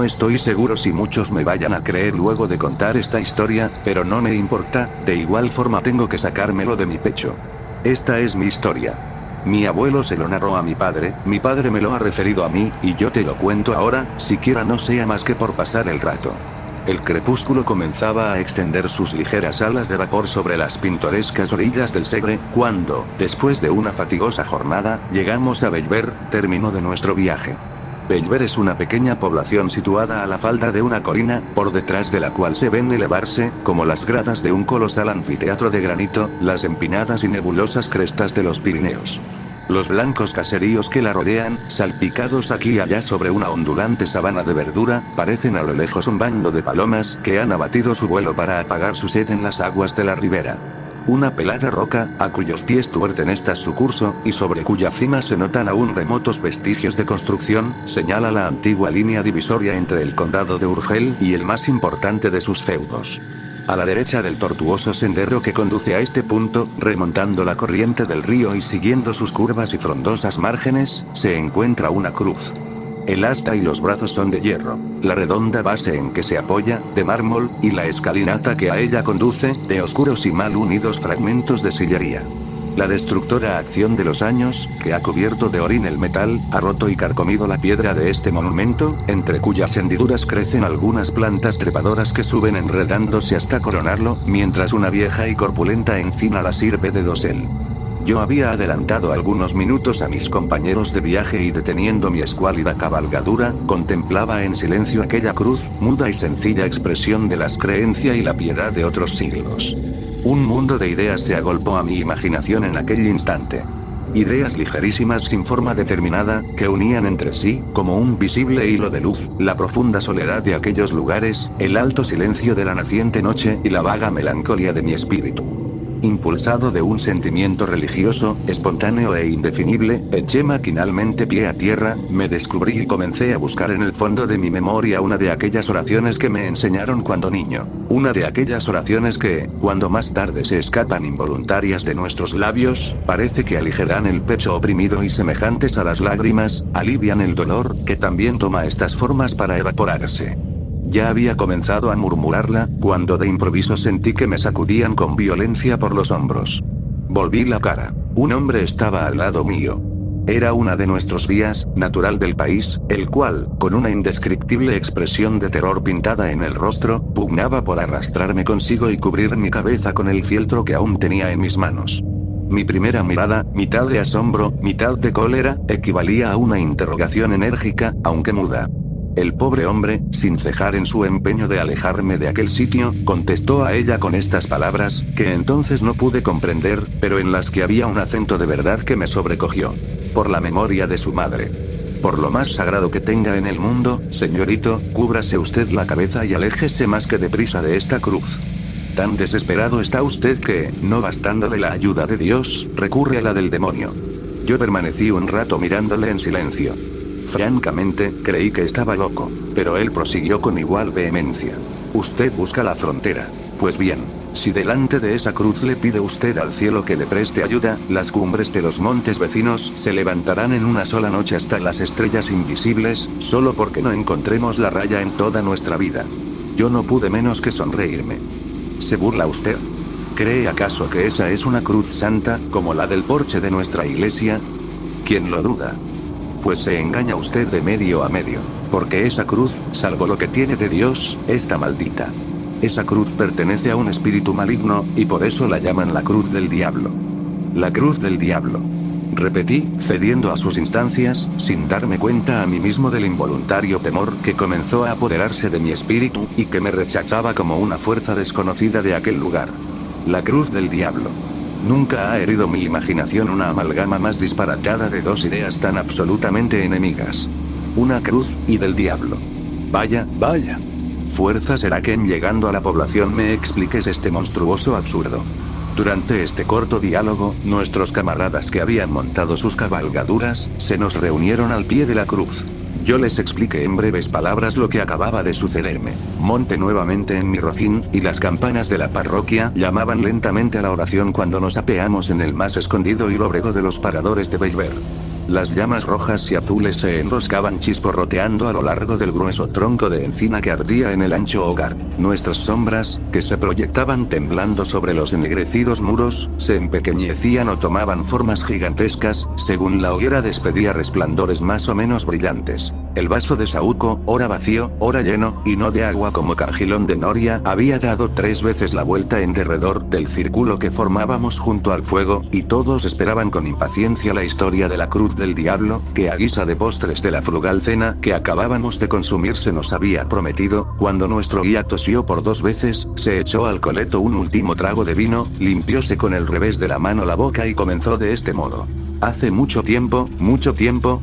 No estoy seguro si muchos me vayan a creer luego de contar esta historia, pero no me importa, de igual forma tengo que sacármelo de mi pecho. Esta es mi historia. Mi abuelo se lo narró a mi padre me lo ha referido a mí, y yo te lo cuento ahora, siquiera no sea más que por pasar el rato. El crepúsculo comenzaba a extender sus ligeras alas de vapor sobre las pintorescas orillas del Segre, cuando, después de una fatigosa jornada, llegamos a Bellver, término de nuestro viaje. Bellver es una pequeña población situada a la falda de una colina, por detrás de la cual se ven elevarse, como las gradas de un colosal anfiteatro de granito, las empinadas y nebulosas crestas de los Pirineos. Los blancos caseríos que la rodean, salpicados aquí y allá sobre una ondulante sabana de verdura, parecen a lo lejos un bando de palomas que han abatido su vuelo para apagar su sed en las aguas de la ribera. Una pelada roca, a cuyos pies tuercen estas su curso, y sobre cuya cima se notan aún remotos vestigios de construcción, señala la antigua línea divisoria entre el condado de Urgel y el más importante de sus feudos. A la derecha del tortuoso sendero que conduce a este punto, remontando la corriente del río y siguiendo sus curvas y frondosas márgenes, se encuentra una cruz. El asta y los brazos son de hierro, la redonda base en que se apoya, de mármol, y la escalinata que a ella conduce, de oscuros y mal unidos fragmentos de sillería. La destructora acción de los años, que ha cubierto de orín el metal, ha roto y carcomido la piedra de este monumento, entre cuyas hendiduras crecen algunas plantas trepadoras que suben enredándose hasta coronarlo, mientras una vieja y corpulenta encina la sirve de dosel. Yo había adelantado algunos minutos a mis compañeros de viaje y deteniendo mi escuálida cabalgadura, contemplaba en silencio aquella cruz, muda y sencilla expresión de las creencias y la piedad de otros siglos. Un mundo de ideas se agolpó a mi imaginación en aquel instante. Ideas ligerísimas sin forma determinada, que unían entre sí, como un visible hilo de luz, la profunda soledad de aquellos lugares, el alto silencio de la naciente noche y la vaga melancolía de mi espíritu. Impulsado de un sentimiento religioso, espontáneo e indefinible, eché maquinalmente pie a tierra, me descubrí y comencé a buscar en el fondo de mi memoria una de aquellas oraciones que me enseñaron cuando niño. Una de aquellas oraciones que, cuando más tarde se escapan involuntarias de nuestros labios, parece que aligeran el pecho oprimido y semejantes a las lágrimas, alivian el dolor, que también toma estas formas para evaporarse. Ya había comenzado a murmurarla, cuando de improviso sentí que me sacudían con violencia por los hombros. Volví la cara. Un hombre estaba al lado mío. Era una de nuestros días, natural del país, el cual, con una indescriptible expresión de terror pintada en el rostro, pugnaba por arrastrarme consigo y cubrir mi cabeza con el fieltro que aún tenía en mis manos. Mi primera mirada, mitad de asombro, mitad de cólera, equivalía a una interrogación enérgica, aunque muda. El pobre hombre, sin cejar en su empeño de alejarme de aquel sitio, contestó a ella con estas palabras, que entonces no pude comprender, pero en las que había un acento de verdad que me sobrecogió. Por la memoria de su madre. Por lo más sagrado que tenga en el mundo, señorito, cúbrase usted la cabeza y aléjese más que deprisa de esta cruz. Tan desesperado está usted que, no bastándole la ayuda de Dios, recurre a la del demonio. Yo permanecí un rato mirándole en silencio. Francamente, creí que estaba loco, pero él prosiguió con igual vehemencia. Usted busca la frontera. Pues bien, si delante de esa cruz le pide usted al cielo que le preste ayuda, las cumbres de los montes vecinos se levantarán en una sola noche hasta las estrellas invisibles, solo porque no encontremos la raya en toda nuestra vida. Yo no pude menos que sonreírme. ¿Se burla usted? ¿Cree acaso que esa es una cruz santa, como la del porche de nuestra iglesia? ¿Quién lo duda? Pues se engaña usted de medio a medio, porque esa cruz, salvo lo que tiene de Dios, está maldita. Esa cruz pertenece a un espíritu maligno, y por eso la llaman la cruz del diablo. La cruz del diablo. Repetí, cediendo a sus instancias, sin darme cuenta a mí mismo del involuntario temor que comenzó a apoderarse de mi espíritu, y que me rechazaba como una fuerza desconocida de aquel lugar. La cruz del diablo. Nunca ha herido mi imaginación una amalgama más disparatada de dos ideas tan absolutamente enemigas. Una cruz, y del diablo. Vaya, vaya. Fuerza será que en llegando a la población me expliques este monstruoso absurdo. Durante este corto diálogo, nuestros camaradas que habían montado sus cabalgaduras, se nos reunieron al pie de la cruz. Yo les expliqué en breves palabras lo que acababa de sucederme. Monté nuevamente en mi rocín, y las campanas de la parroquia llamaban lentamente a la oración cuando nos apeamos en el más escondido y lóbrego de los paradores de Bellver. Las llamas rojas y azules se enroscaban chisporroteando a lo largo del grueso tronco de encina que ardía en el ancho hogar. Nuestras sombras, que se proyectaban temblando sobre los ennegrecidos muros, se empequeñecían o tomaban formas gigantescas, según la hoguera despedía resplandores más o menos brillantes. El vaso de saúco, ora vacío, ora lleno, y no de agua como Cargilón de Noria, había dado 3 veces la vuelta en derredor del círculo que formábamos junto al fuego, y todos esperaban con impaciencia la historia de la cruz del diablo, que a guisa de postres de la frugal cena que acabábamos de consumir se nos había prometido. Cuando nuestro guía tosió por 2 veces, se echó al coleto un último trago de vino, limpióse con el revés de la mano la boca y comenzó de este modo. Hace mucho tiempo,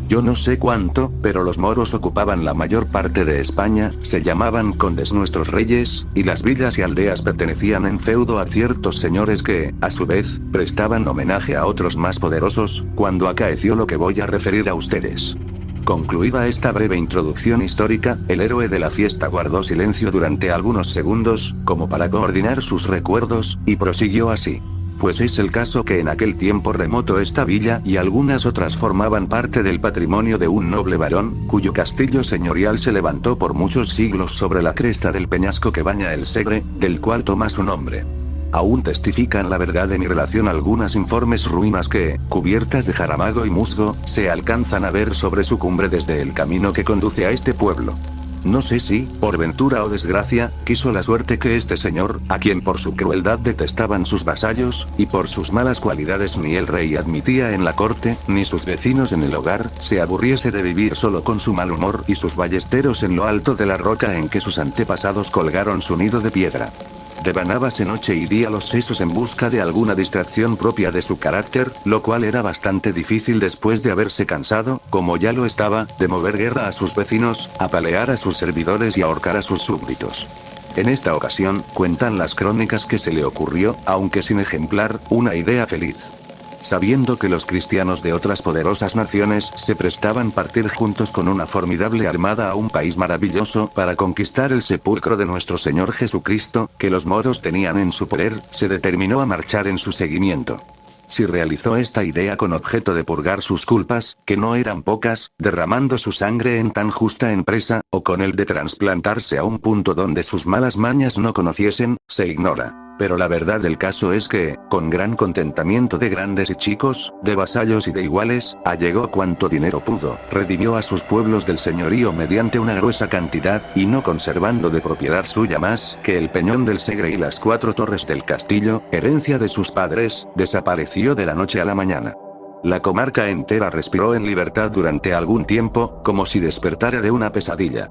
yo no sé cuánto, pero los moros ocupaban la mayor parte de España, se llamaban condes nuestros reyes, y las villas y aldeas pertenecían en feudo a ciertos señores que, a su vez, prestaban homenaje a otros más poderosos, cuando acaeció lo que voy a referir a ustedes. Concluida esta breve introducción histórica, el héroe de la fiesta guardó silencio durante algunos segundos, como para coordinar sus recuerdos, y prosiguió así. Pues es el caso que en aquel tiempo remoto esta villa y algunas otras formaban parte del patrimonio de un noble varón, cuyo castillo señorial se levantó por muchos siglos sobre la cresta del peñasco que baña el Segre, del cual toma su nombre. Aún testifican la verdad de mi relación algunas informes ruinas que, cubiertas de jaramago y musgo, se alcanzan a ver sobre su cumbre desde el camino que conduce a este pueblo. No sé si, por ventura o desgracia, quiso la suerte que este señor, a quien por su crueldad detestaban sus vasallos, y por sus malas cualidades ni el rey admitía en la corte, ni sus vecinos en el hogar, se aburriese de vivir solo con su mal humor y sus ballesteros en lo alto de la roca en que sus antepasados colgaron su nido de piedra. Devanábase noche y día los sesos en busca de alguna distracción propia de su carácter, lo cual era bastante difícil después de haberse cansado, como ya lo estaba, de mover guerra a sus vecinos, apalear a sus servidores y ahorcar a sus súbditos. En esta ocasión, cuentan las crónicas que se le ocurrió, aunque sin ejemplar, una idea feliz. Sabiendo que los cristianos de otras poderosas naciones se prestaban partir juntos con una formidable armada a un país maravilloso para conquistar el sepulcro de nuestro Señor Jesucristo, que los moros tenían en su poder, se determinó a marchar en su seguimiento. Si realizó esta idea con objeto de purgar sus culpas, que no eran pocas, derramando su sangre en tan justa empresa, o con el de trasplantarse a un punto donde sus malas mañas no conociesen, se ignora. Pero la verdad del caso es que, con gran contentamiento de grandes y chicos, de vasallos y de iguales, allegó cuanto dinero pudo, redimió a sus pueblos del señorío mediante una gruesa cantidad, y no conservando de propiedad suya más que el peñón del Segre y las 4 torres del castillo, herencia de sus padres, desapareció de la noche a la mañana. La comarca entera respiró en libertad durante algún tiempo, como si despertara de una pesadilla.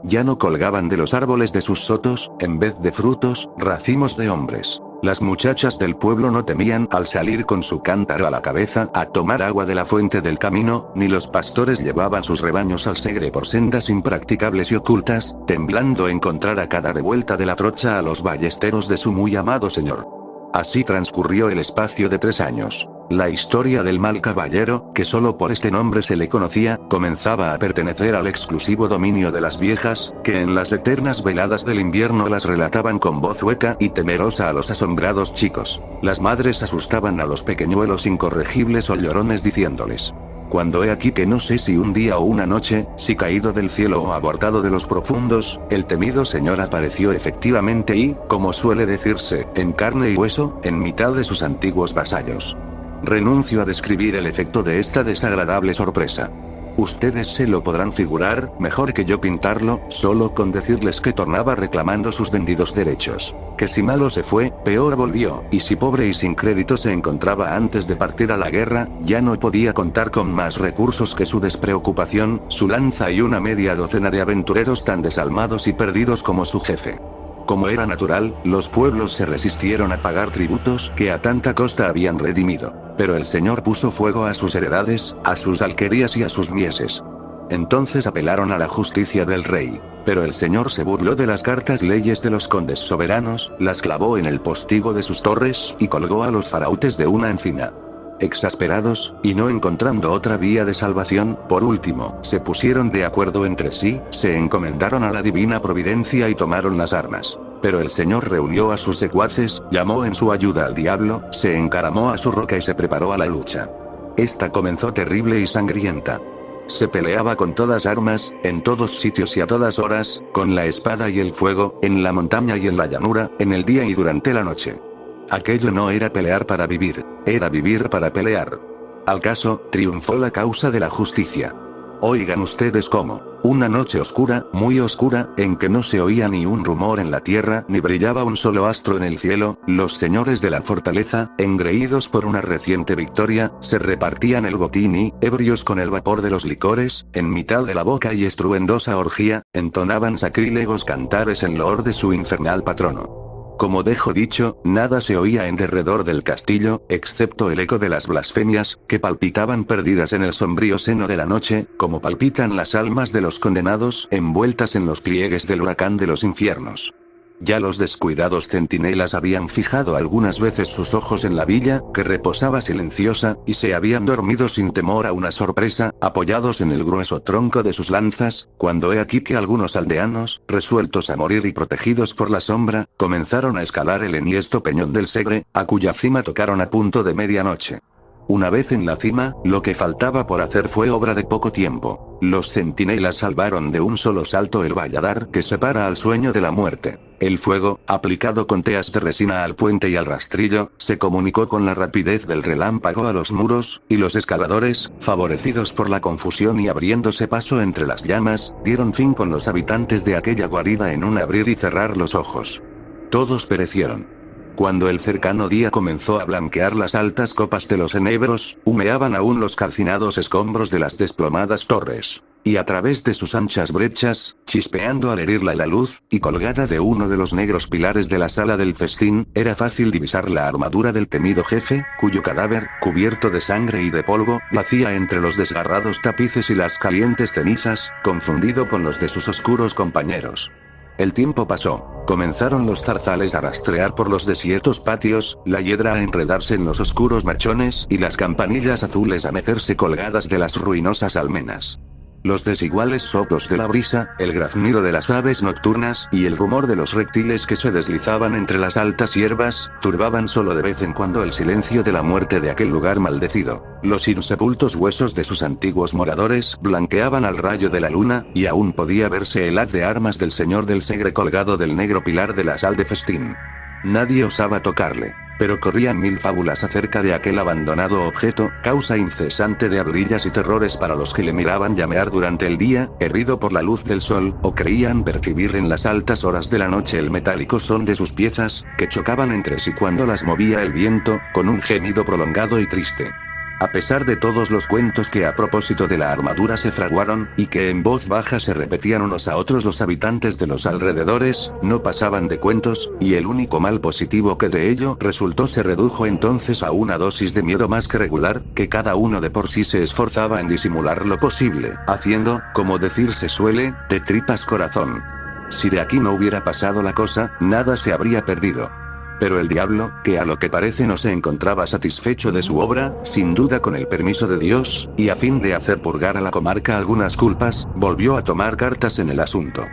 Ya no colgaban de los árboles de sus sotos, en vez de frutos, racimos de hombres. Las muchachas del pueblo no temían al salir con su cántaro a la cabeza a tomar agua de la fuente del camino, ni los pastores llevaban sus rebaños al Segre por sendas impracticables y ocultas, temblando encontrar a cada revuelta de la trocha a los ballesteros de su muy amado señor. Así transcurrió el espacio de 3 años. La historia del mal caballero, que solo por este nombre se le conocía, comenzaba a pertenecer al exclusivo dominio de las viejas, que en las eternas veladas del invierno las relataban con voz hueca y temerosa a los asombrados chicos. Las madres asustaban a los pequeñuelos incorregibles o llorones diciéndoles: cuando he aquí que no sé si un día o una noche, si caído del cielo o abortado de los profundos, el temido señor apareció efectivamente y, como suele decirse, en carne y hueso, en mitad de sus antiguos vasallos. Renuncio a describir el efecto de esta desagradable sorpresa. Ustedes se lo podrán figurar, mejor que yo pintarlo, solo con decirles que tornaba reclamando sus vendidos derechos. Que si malo se fue, peor volvió, y si pobre y sin crédito se encontraba antes de partir a la guerra, ya no podía contar con más recursos que su despreocupación, su lanza y una media docena de aventureros tan desalmados y perdidos como su jefe. Como era natural, los pueblos se resistieron a pagar tributos que a tanta costa habían redimido. Pero el señor puso fuego a sus heredades, a sus alquerías y a sus mieses. Entonces apelaron a la justicia del rey. Pero el señor se burló de las cartas leyes de los condes soberanos, las clavó en el postigo de sus torres, y colgó a los farautes de una encina. Exasperados, y no encontrando otra vía de salvación, por último, se pusieron de acuerdo entre sí, se encomendaron a la divina providencia y tomaron las armas. Pero el señor reunió a sus secuaces, llamó en su ayuda al diablo, se encaramó a su roca y se preparó a la lucha. Esta comenzó terrible y sangrienta. Se peleaba con todas armas, en todos sitios y a todas horas, con la espada y el fuego, en la montaña y en la llanura, en el día y durante la noche. Aquello no era pelear para vivir, era vivir para pelear. Al caso, triunfó la causa de la justicia. Oigan ustedes cómo, una noche oscura, muy oscura, en que no se oía ni un rumor en la tierra ni brillaba un solo astro en el cielo, los señores de la fortaleza, engreídos por una reciente victoria, se repartían el botín y, ebrios con el vapor de los licores, en mitad de la boca y estruendosa orgía, entonaban sacrílegos cantares en loor de su infernal patrono. Como dejo dicho, nada se oía en derredor del castillo, excepto el eco de las blasfemias, que palpitaban perdidas en el sombrío seno de la noche, como palpitan las almas de los condenados, envueltas en los pliegues del huracán de los infiernos. Ya los descuidados centinelas habían fijado algunas veces sus ojos en la villa, que reposaba silenciosa, y se habían dormido sin temor a una sorpresa, apoyados en el grueso tronco de sus lanzas, cuando he aquí que algunos aldeanos, resueltos a morir y protegidos por la sombra, comenzaron a escalar el enhiesto peñón del Segre, a cuya cima tocaron a punto de medianoche. Una vez en la cima, lo que faltaba por hacer fue obra de poco tiempo. Los centinelas salvaron de un solo salto el valladar que separa al sueño de la muerte. El fuego, aplicado con teas de resina al puente y al rastrillo, se comunicó con la rapidez del relámpago a los muros, y los escaladores, favorecidos por la confusión y abriéndose paso entre las llamas, dieron fin con los habitantes de aquella guarida en un abrir y cerrar los ojos. Todos perecieron. Cuando el cercano día comenzó a blanquear las altas copas de los enebros, humeaban aún los calcinados escombros de las desplomadas torres. Y a través de sus anchas brechas, chispeando al herirla la luz, y colgada de uno de los negros pilares de la sala del festín, era fácil divisar la armadura del temido jefe, cuyo cadáver, cubierto de sangre y de polvo, yacía entre los desgarrados tapices y las calientes cenizas, confundido con los de sus oscuros compañeros. El tiempo pasó. Comenzaron los zarzales a rastrear por los desiertos patios, la hiedra a enredarse en los oscuros machones y las campanillas azules a mecerse colgadas de las ruinosas almenas. Los desiguales soplos de la brisa, el graznido de las aves nocturnas y el rumor de los reptiles que se deslizaban entre las altas hierbas, turbaban solo de vez en cuando el silencio de la muerte de aquel lugar maldecido. Los insepultos huesos de sus antiguos moradores blanqueaban al rayo de la luna, y aún podía verse el haz de armas del señor del Segre colgado del negro pilar de la sal de festín. Nadie osaba tocarle. Pero corrían mil fábulas acerca de aquel abandonado objeto, causa incesante de hablillas y terrores para los que le miraban llamear durante el día, herido por la luz del sol, o creían percibir en las altas horas de la noche el metálico son de sus piezas, que chocaban entre sí cuando las movía el viento, con un gemido prolongado y triste. A pesar de todos los cuentos que a propósito de la armadura se fraguaron, y que en voz baja se repetían unos a otros los habitantes de los alrededores, no pasaban de cuentos, y el único mal positivo que de ello resultó se redujo entonces a una dosis de miedo más que regular, que cada uno de por sí se esforzaba en disimular lo posible, haciendo, como decirse suele, de tripas corazón. Si de aquí no hubiera pasado la cosa, nada se habría perdido. Pero el diablo, que a lo que parece no se encontraba satisfecho de su obra, sin duda con el permiso de Dios, y a fin de hacer purgar a la comarca algunas culpas, volvió a tomar cartas en el asunto.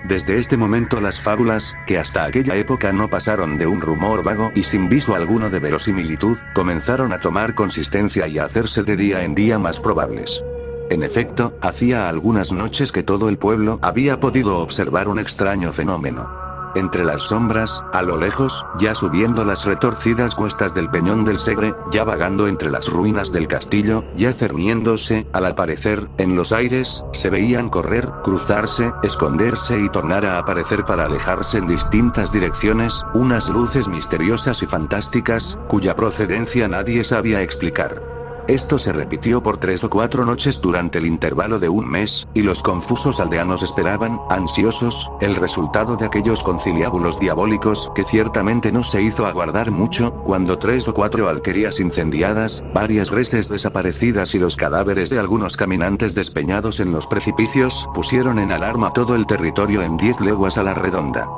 Desde este momento las fábulas, que hasta aquella época no pasaron de un rumor vago y sin viso alguno de verosimilitud, comenzaron a tomar consistencia y a hacerse de día en día más probables. En efecto, hacía algunas noches que todo el pueblo había podido observar un extraño fenómeno. Entre las sombras, a lo lejos, ya subiendo las retorcidas cuestas del peñón del Segre, ya vagando entre las ruinas del castillo, ya cerniéndose, al aparecer, en los aires, se veían correr, cruzarse, esconderse y tornar a aparecer para alejarse en distintas direcciones, unas luces misteriosas y fantásticas, cuya procedencia nadie sabía explicar. Esto se repitió por 3 o 4 noches durante el intervalo de un mes, y los confusos aldeanos esperaban, ansiosos, el resultado de aquellos conciliábulos diabólicos, que ciertamente no se hizo aguardar mucho, cuando 3 o 4 alquerías incendiadas, varias reses desaparecidas y los cadáveres de algunos caminantes despeñados en los precipicios, pusieron en alarma todo el territorio en 10 leguas a la redonda.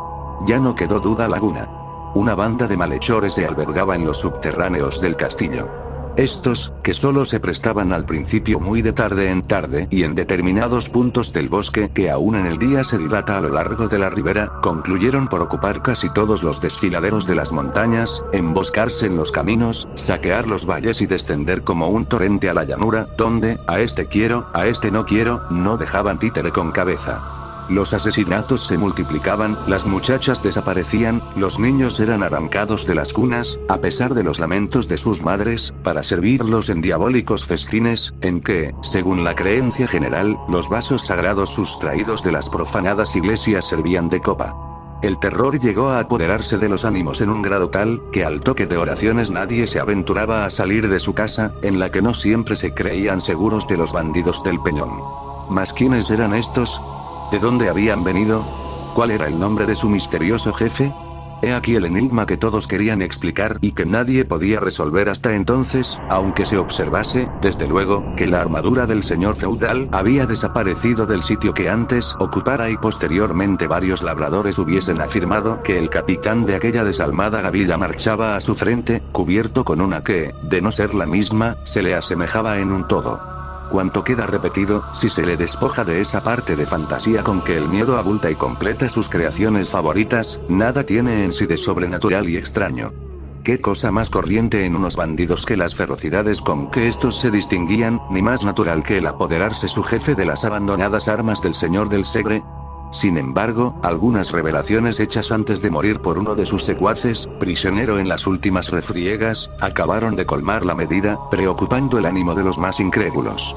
Ya no quedó duda alguna. Una banda de malhechores se albergaba en los subterráneos del castillo. Estos, que solo se prestaban al principio muy de tarde en tarde y en determinados puntos del bosque que aún en el día se dilata a lo largo de la ribera, concluyeron por ocupar casi todos los desfiladeros de las montañas, emboscarse en los caminos, saquear los valles y descender como un torrente a la llanura, donde, a este quiero, a este no quiero, no dejaban títere con cabeza. Los asesinatos se multiplicaban, las muchachas desaparecían, los niños eran arrancados de las cunas, a pesar de los lamentos de sus madres, para servirlos en diabólicos festines, en que, según la creencia general, los vasos sagrados sustraídos de las profanadas iglesias servían de copa. El terror llegó a apoderarse de los ánimos en un grado tal, que al toque de oraciones nadie se aventuraba a salir de su casa, en la que no siempre se creían seguros de los bandidos del Peñón. ¿Mas quiénes eran estos? ¿De dónde habían venido? ¿Cuál era el nombre de su misterioso jefe? He aquí el enigma que todos querían explicar y que nadie podía resolver hasta entonces, aunque se observase, desde luego, que la armadura del señor feudal había desaparecido del sitio que antes ocupara y posteriormente varios labradores hubiesen afirmado que el capitán de aquella desalmada gavilla marchaba a su frente, cubierto con una que, de no ser la misma, se le asemejaba en un todo. Cuanto queda repetido, si se le despoja de esa parte de fantasía con que el miedo abulta y completa sus creaciones favoritas, nada tiene en sí de sobrenatural y extraño. ¿Qué cosa más corriente en unos bandidos que las ferocidades con que estos se distinguían, ni más natural que el apoderarse su jefe de las abandonadas armas del señor del Segre? Sin embargo, algunas revelaciones hechas antes de morir por uno de sus secuaces, prisionero en las últimas refriegas, acabaron de colmar la medida, preocupando el ánimo de los más incrédulos.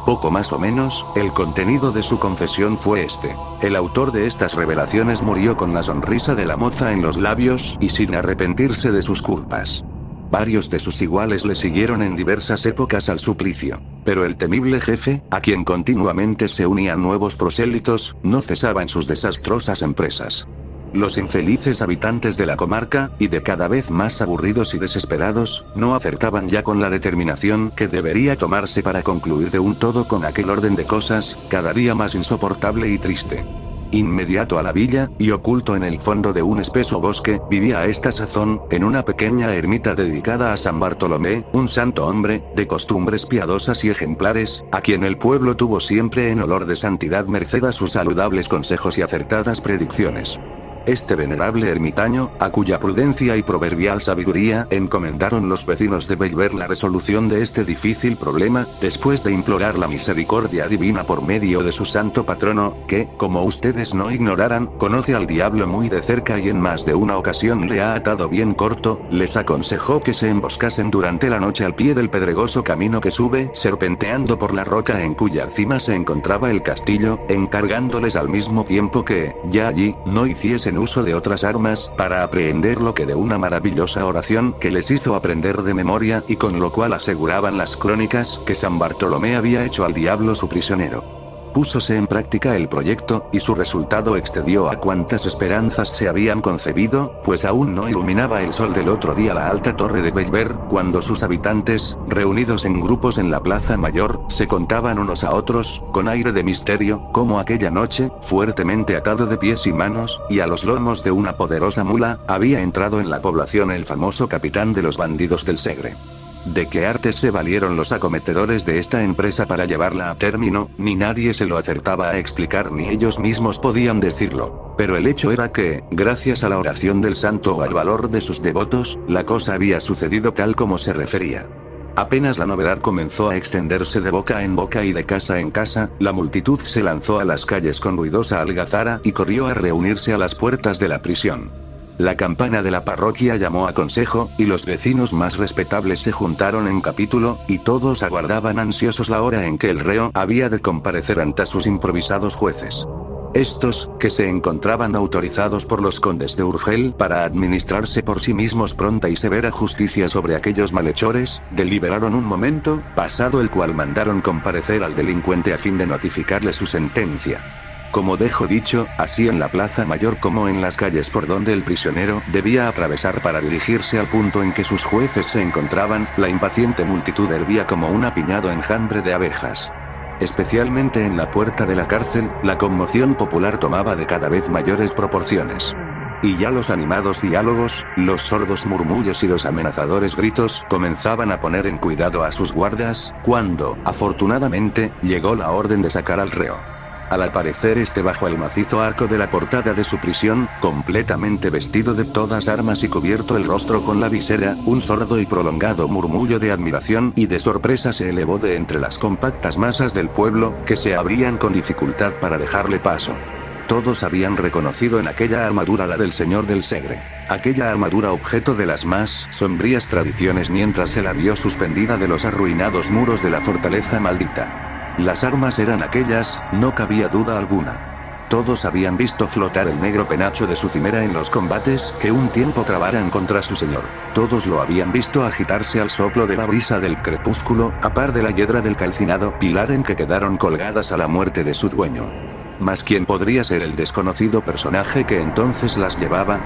Poco más o menos, el contenido de su confesión fue este. El autor de estas revelaciones murió con la sonrisa de la moza en los labios y sin arrepentirse de sus culpas. Varios de sus iguales le siguieron en diversas épocas al suplicio. Pero el temible jefe, a quien continuamente se unían nuevos prosélitos, no cesaba en sus desastrosas empresas. Los infelices habitantes de la comarca, y de cada vez más aburridos y desesperados, no acertaban ya con la determinación que debería tomarse para concluir de un todo con aquel orden de cosas, cada día más insoportable y triste. Inmediato a la villa, y oculto en el fondo de un espeso bosque, vivía a esta sazón, en una pequeña ermita dedicada a San Bartolomé, un santo hombre, de costumbres piadosas y ejemplares, a quien el pueblo tuvo siempre en olor de santidad merced a sus saludables consejos y acertadas predicciones. Este venerable ermitaño, a cuya prudencia y proverbial sabiduría encomendaron los vecinos de Bellver la resolución de este difícil problema, después de implorar la misericordia divina por medio de su santo patrono, que, como ustedes no ignoraran, conoce al diablo muy de cerca y en más de una ocasión le ha atado bien corto, les aconsejó que se emboscasen durante la noche al pie del pedregoso camino que sube, serpenteando por la roca en cuya cima se encontraba el castillo, encargándoles al mismo tiempo que, ya allí, no hiciesen uso de otras armas, para aprehender lo que de una maravillosa oración que les hizo aprender de memoria y con lo cual aseguraban las crónicas que San Bartolomé había hecho al diablo su prisionero. Púsose en práctica el proyecto, y su resultado excedió a cuantas esperanzas se habían concebido, pues aún no iluminaba el sol del otro día la alta torre de Bellver, cuando sus habitantes, reunidos en grupos en la plaza mayor, se contaban unos a otros, con aire de misterio, cómo aquella noche, fuertemente atado de pies y manos, y a los lomos de una poderosa mula, había entrado en la población el famoso capitán de los bandidos del Segre. De qué artes se valieron los acometedores de esta empresa para llevarla a término, ni nadie se lo acertaba a explicar ni ellos mismos podían decirlo. Pero el hecho era que, gracias a la oración del santo o al valor de sus devotos, la cosa había sucedido tal como se refería. Apenas la novedad comenzó a extenderse de boca en boca y de casa en casa, la multitud se lanzó a las calles con ruidosa algazara y corrió a reunirse a las puertas de la prisión. La campana de la parroquia llamó a consejo, y los vecinos más respetables se juntaron en capítulo, y todos aguardaban ansiosos la hora en que el reo había de comparecer ante sus improvisados jueces. Estos, que se encontraban autorizados por los condes de Urgel para administrarse por sí mismos pronta y severa justicia sobre aquellos malhechores, deliberaron un momento, pasado el cual mandaron comparecer al delincuente a fin de notificarle su sentencia. Como dejo dicho, así en la plaza mayor como en las calles por donde el prisionero debía atravesar para dirigirse al punto en que sus jueces se encontraban, la impaciente multitud hervía como un apiñado enjambre de abejas. Especialmente en la puerta de la cárcel, la conmoción popular tomaba de cada vez mayores proporciones. Y ya los animados diálogos, los sordos murmullos y los amenazadores gritos comenzaban a poner en cuidado a sus guardas, cuando, afortunadamente, llegó la orden de sacar al reo. Al aparecer bajo el macizo arco de la portada de su prisión, completamente vestido de todas armas y cubierto el rostro con la visera, un sordo y prolongado murmullo de admiración y de sorpresa se elevó de entre las compactas masas del pueblo, que se abrían con dificultad para dejarle paso. Todos habían reconocido en aquella armadura la del Señor del Segre. Aquella armadura objeto de las más sombrías tradiciones mientras se la vio suspendida de los arruinados muros de la fortaleza maldita. Las armas eran aquellas, no cabía duda alguna. Todos habían visto flotar el negro penacho de su cimera en los combates que un tiempo trabaran contra su señor. Todos lo habían visto agitarse al soplo de la brisa del crepúsculo, a par de la hiedra del calcinado pilar en que quedaron colgadas a la muerte de su dueño. Mas ¿quién podría ser el desconocido personaje que entonces las llevaba?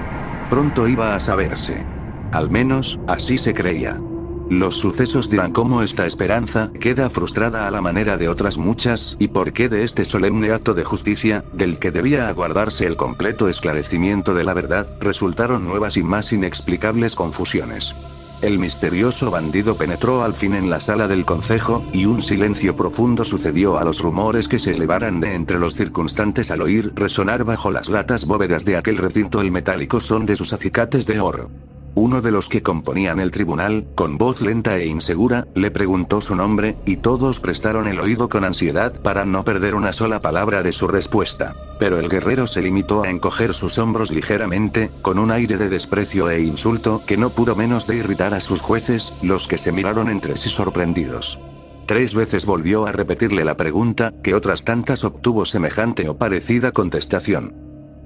Pronto iba a saberse. Al menos, así se creía. Los sucesos dirán cómo esta esperanza queda frustrada a la manera de otras muchas, y por qué de este solemne acto de justicia, del que debía aguardarse el completo esclarecimiento de la verdad, resultaron nuevas y más inexplicables confusiones. El misterioso bandido penetró al fin en la sala del concejo, y un silencio profundo sucedió a los rumores que se elevaran de entre los circunstantes al oír resonar bajo las latas bóvedas de aquel recinto el metálico son de sus acicates de oro. Uno de los que componían el tribunal, con voz lenta e insegura, le preguntó su nombre, y todos prestaron el oído con ansiedad para no perder una sola palabra de su respuesta. Pero el guerrero se limitó a encoger sus hombros ligeramente, con un aire de desprecio e insulto que no pudo menos de irritar a sus jueces, los que se miraron entre sí sorprendidos. 3 veces volvió a repetirle la pregunta, que otras tantas obtuvo semejante o parecida contestación.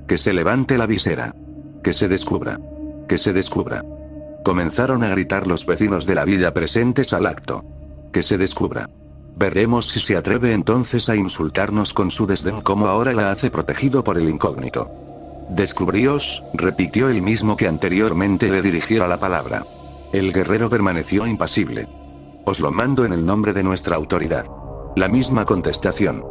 Que se levante la visera. Que se descubra. Que se descubra. Comenzaron a gritar los vecinos de la villa presentes al acto. Que se descubra. Veremos si se atreve entonces a insultarnos con su desdén como ahora la hace protegido por el incógnito. Descubríos, repitió el mismo que anteriormente le dirigiera la palabra. El guerrero permaneció impasible. Os lo mando en el nombre de nuestra autoridad. La misma contestación.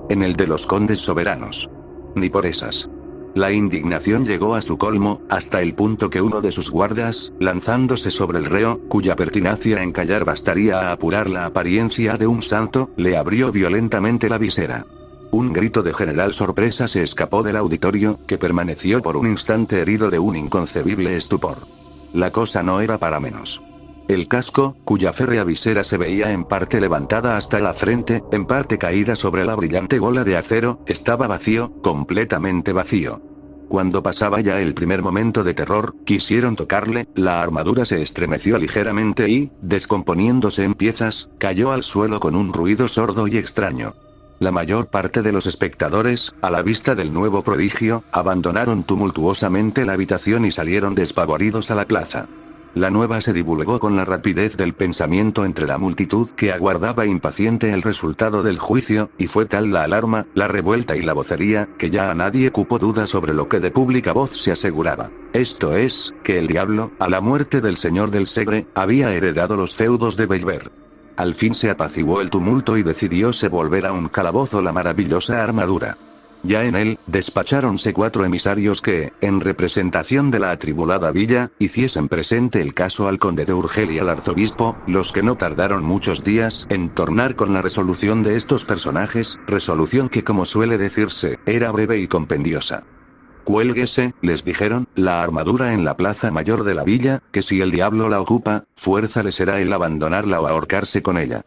En el de los condes soberanos. Ni por esas. La indignación llegó a su colmo, hasta el punto que uno de sus guardas, lanzándose sobre el reo, cuya pertinacia en callar bastaría a apurar la apariencia de un santo, le abrió violentamente la visera. Un grito de general sorpresa se escapó del auditorio, que permaneció por un instante herido de un inconcebible estupor. La cosa no era para menos. El casco, cuya férrea visera se veía en parte levantada hasta la frente, en parte caída sobre la brillante gola de acero, estaba vacío, completamente vacío. Cuando pasaba ya el primer momento de terror, quisieron tocarle, la armadura se estremeció ligeramente y, descomponiéndose en piezas, cayó al suelo con un ruido sordo y extraño. La mayor parte de los espectadores, a la vista del nuevo prodigio, abandonaron tumultuosamente la habitación y salieron despavoridos a la plaza. La nueva se divulgó con la rapidez del pensamiento entre la multitud que aguardaba impaciente el resultado del juicio, y fue tal la alarma, la revuelta y la vocería, que ya a nadie cupo duda sobre lo que de pública voz se aseguraba. Esto es, que el diablo, a la muerte del señor del Segre, había heredado los feudos de Belver. Al fin se apaciguó el tumulto y decidióse volver a un calabozo la maravillosa armadura. Ya en él, despacháronse 4 emisarios que, en representación de la atribulada villa, hiciesen presente el caso al conde de Urgel y al arzobispo, los que no tardaron muchos días en tornar con la resolución de estos personajes, resolución que como suele decirse, era breve y compendiosa. Cuélguese, les dijeron, la armadura en la plaza mayor de la villa, que si el diablo la ocupa, fuerza le será el abandonarla o ahorcarse con ella.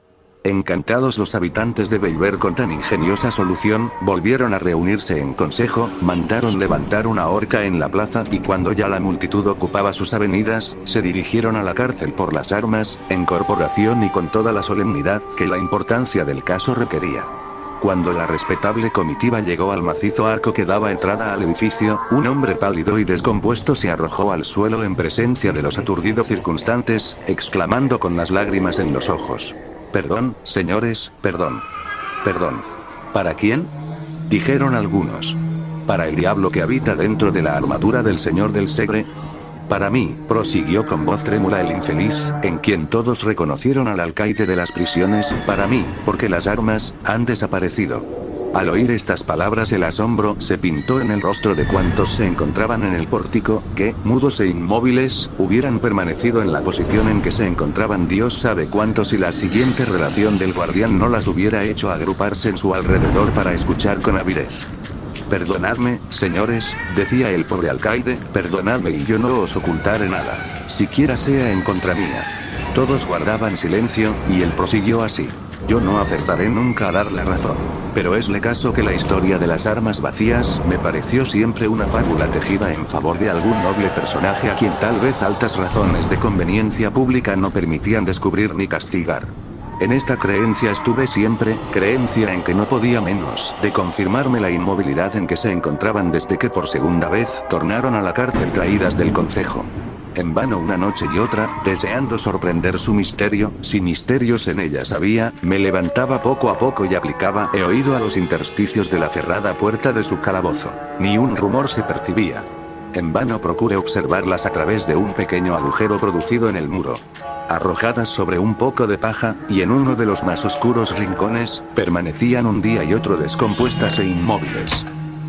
Encantados los habitantes de Belver con tan ingeniosa solución, volvieron a reunirse en consejo, mandaron levantar una horca en la plaza y cuando ya la multitud ocupaba sus avenidas, se dirigieron a la cárcel por las armas, en corporación y con toda la solemnidad que la importancia del caso requería. Cuando la respetable comitiva llegó al macizo arco que daba entrada al edificio, un hombre pálido y descompuesto se arrojó al suelo en presencia de los aturdidos circunstantes, exclamando con las lágrimas en los ojos. Perdón, señores, perdón. Perdón. ¿Para quién? Dijeron algunos. Para el diablo que habita dentro de la armadura del señor del Segre. Para mí, prosiguió con voz trémula el infeliz, en quien todos reconocieron al alcaide de las prisiones, para mí, porque las armas han desaparecido. Al oír estas palabras el asombro se pintó en el rostro de cuantos se encontraban en el pórtico, que, mudos e inmóviles, hubieran permanecido en la posición en que se encontraban Dios sabe cuántos si la siguiente relación del guardián no las hubiera hecho agruparse en su alrededor para escuchar con avidez. Perdonadme, señores, decía el pobre alcaide, perdonadme y yo no os ocultaré nada, siquiera sea en contra mía. Todos guardaban silencio, y él prosiguió así. Yo no acertaré nunca a dar la razón. Pero esle caso que la historia de las armas vacías me pareció siempre una fábula tejida en favor de algún noble personaje a quien tal vez altas razones de conveniencia pública no permitían descubrir ni castigar. En esta creencia estuve siempre, creencia en que no podía menos de confirmarme la inmovilidad en que se encontraban desde que por segunda vez tornaron a la cárcel traídas del concejo. En vano una noche y otra, deseando sorprender su misterio, si misterios en ellas había, me levantaba poco a poco y aplicaba el oído a los intersticios de la cerrada puerta de su calabozo. Ni un rumor se percibía. En vano procuré observarlas a través de un pequeño agujero producido en el muro. Arrojadas sobre un poco de paja, y en uno de los más oscuros rincones, permanecían un día y otro descompuestas e inmóviles.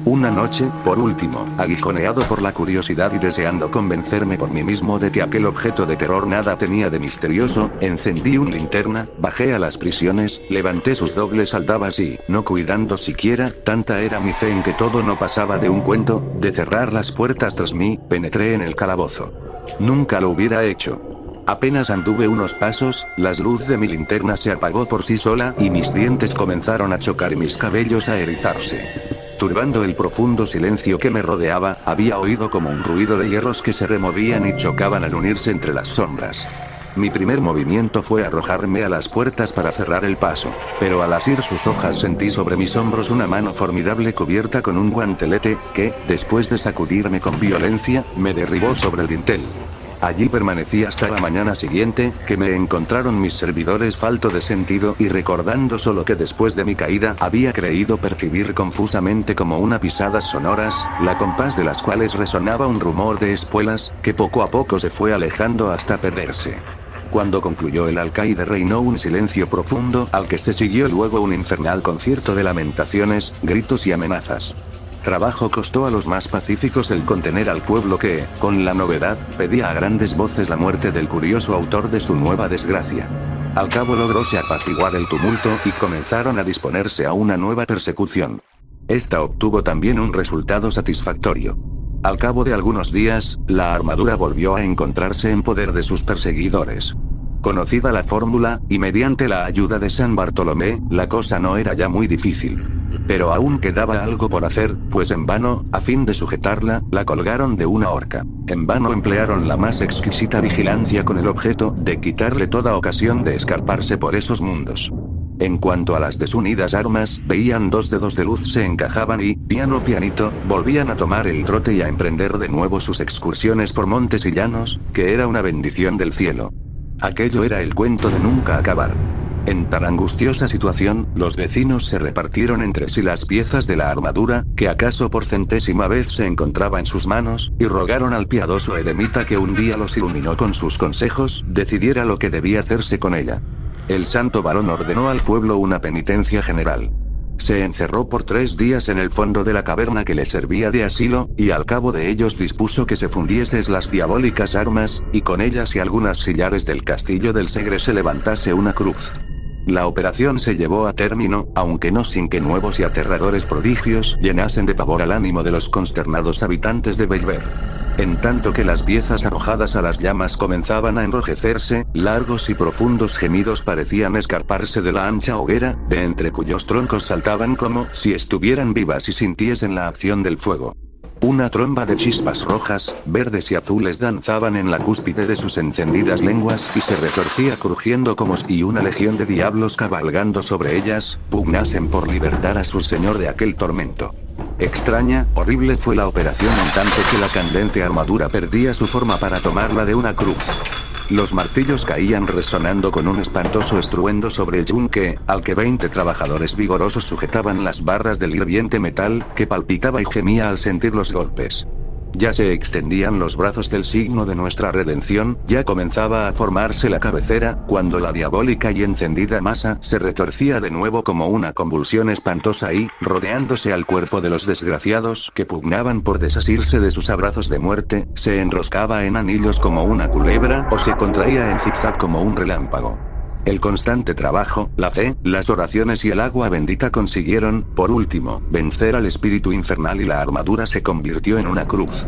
Una noche, por último, aguijoneado por la curiosidad y deseando convencerme por mí mismo de que aquel objeto de terror nada tenía de misterioso, encendí una linterna, bajé a las prisiones, levanté sus dobles aldabas y, no cuidando siquiera, tanta era mi fe en que todo no pasaba de un cuento, de cerrar las puertas tras mí, penetré en el calabozo. Nunca lo hubiera hecho. Apenas anduve unos pasos, la luz de mi linterna se apagó por sí sola y mis dientes comenzaron a chocar y mis cabellos a erizarse. Turbando el profundo silencio que me rodeaba, había oído como un ruido de hierros que se removían y chocaban al unirse entre las sombras. Mi primer movimiento fue arrojarme a las puertas para cerrar el paso, pero al asir sus hojas sentí sobre mis hombros una mano formidable cubierta con un guantelete, que, después de sacudirme con violencia, me derribó sobre el dintel. Allí permanecí hasta la mañana siguiente, que me encontraron mis servidores falto de sentido y recordando solo que después de mi caída había creído percibir confusamente como una pisadas sonoras, la compás de las cuales resonaba un rumor de espuelas, que poco a poco se fue alejando hasta perderse. Cuando concluyó el alcaide reinó un silencio profundo, al que se siguió luego un infernal concierto de lamentaciones, gritos y amenazas. Trabajo costó a los más pacíficos el contener al pueblo que, con la novedad, pedía a grandes voces la muerte del curioso autor de su nueva desgracia. Al cabo logróse apaciguar el tumulto y comenzaron a disponerse a una nueva persecución. Esta obtuvo también un resultado satisfactorio. Al cabo de algunos días, la armadura volvió a encontrarse en poder de sus perseguidores. Conocida la fórmula, y mediante la ayuda de San Bartolomé, la cosa no era ya muy difícil. Pero aún quedaba algo por hacer, pues en vano, a fin de sujetarla, la colgaron de una horca. En vano emplearon la más exquisita vigilancia con el objeto de quitarle toda ocasión de escaparse por esos mundos. En cuanto a las desunidas armas, veían dos dedos de luz se encajaban y, piano pianito, volvían a tomar el trote y a emprender de nuevo sus excursiones por montes y llanos, que era una bendición del cielo. Aquello era el cuento de nunca acabar. En tan angustiosa situación, los vecinos se repartieron entre sí las piezas de la armadura, que acaso por centésima vez se encontraba en sus manos, y rogaron al piadoso eremita que un día los iluminó con sus consejos, decidiera lo que debía hacerse con ella. El santo varón ordenó al pueblo una penitencia general. Se encerró por 3 días en el fondo de la caverna que le servía de asilo, y al cabo de ellos dispuso que se fundiesen las diabólicas armas, y con ellas y algunas sillares del castillo del Segre se levantase una cruz. La operación se llevó a término, aunque no sin que nuevos y aterradores prodigios llenasen de pavor al ánimo de los consternados habitantes de Belver. En tanto que las piezas arrojadas a las llamas comenzaban a enrojecerse, largos y profundos gemidos parecían escarparse de la ancha hoguera, de entre cuyos troncos saltaban como si estuvieran vivas y sintiesen la acción del fuego. Una tromba de chispas rojas, verdes y azules danzaban en la cúspide de sus encendidas lenguas y se retorcía crujiendo como si una legión de diablos cabalgando sobre ellas, pugnasen por libertar a su señor de aquel tormento. Extraña, horrible fue la operación en tanto que la candente armadura perdía su forma para tomarla de una cruz. Los martillos caían resonando con un espantoso estruendo sobre el yunque, al que 20 trabajadores vigorosos sujetaban las barras del hirviente metal, que palpitaba y gemía al sentir los golpes. Ya se extendían los brazos del signo de nuestra redención, ya comenzaba a formarse la cabecera, cuando la diabólica y encendida masa se retorcía de nuevo como una convulsión espantosa y, rodeándose al cuerpo de los desgraciados que pugnaban por desasirse de sus abrazos de muerte, se enroscaba en anillos como una culebra o se contraía en zigzag como un relámpago. El constante trabajo, la fe, las oraciones y el agua bendita consiguieron, por último, vencer al espíritu infernal y la armadura se convirtió en una cruz.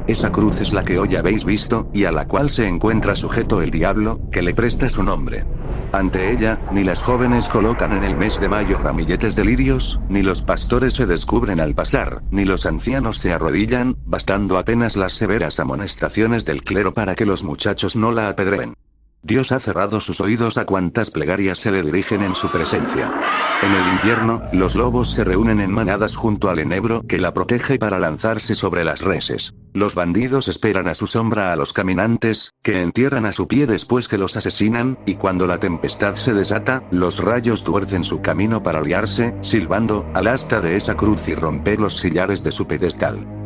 Esa cruz es la que hoy habéis visto, y a la cual se encuentra sujeto el diablo, que le presta su nombre. Ante ella, ni las jóvenes colocan en el mes de mayo ramilletes de lirios, ni los pastores se descubren al pasar, ni los ancianos se arrodillan, bastando apenas las severas amonestaciones del clero para que los muchachos no la apedreen. Dios ha cerrado sus oídos a cuantas plegarias se le dirigen en su presencia. En el invierno, los lobos se reúnen en manadas junto al enebro que la protege para lanzarse sobre las reses. Los bandidos esperan a su sombra a los caminantes, que entierran a su pie después que los asesinan, y cuando la tempestad se desata, los rayos tuercen su camino para liarse, silbando, al asta de esa cruz y romper los sillares de su pedestal.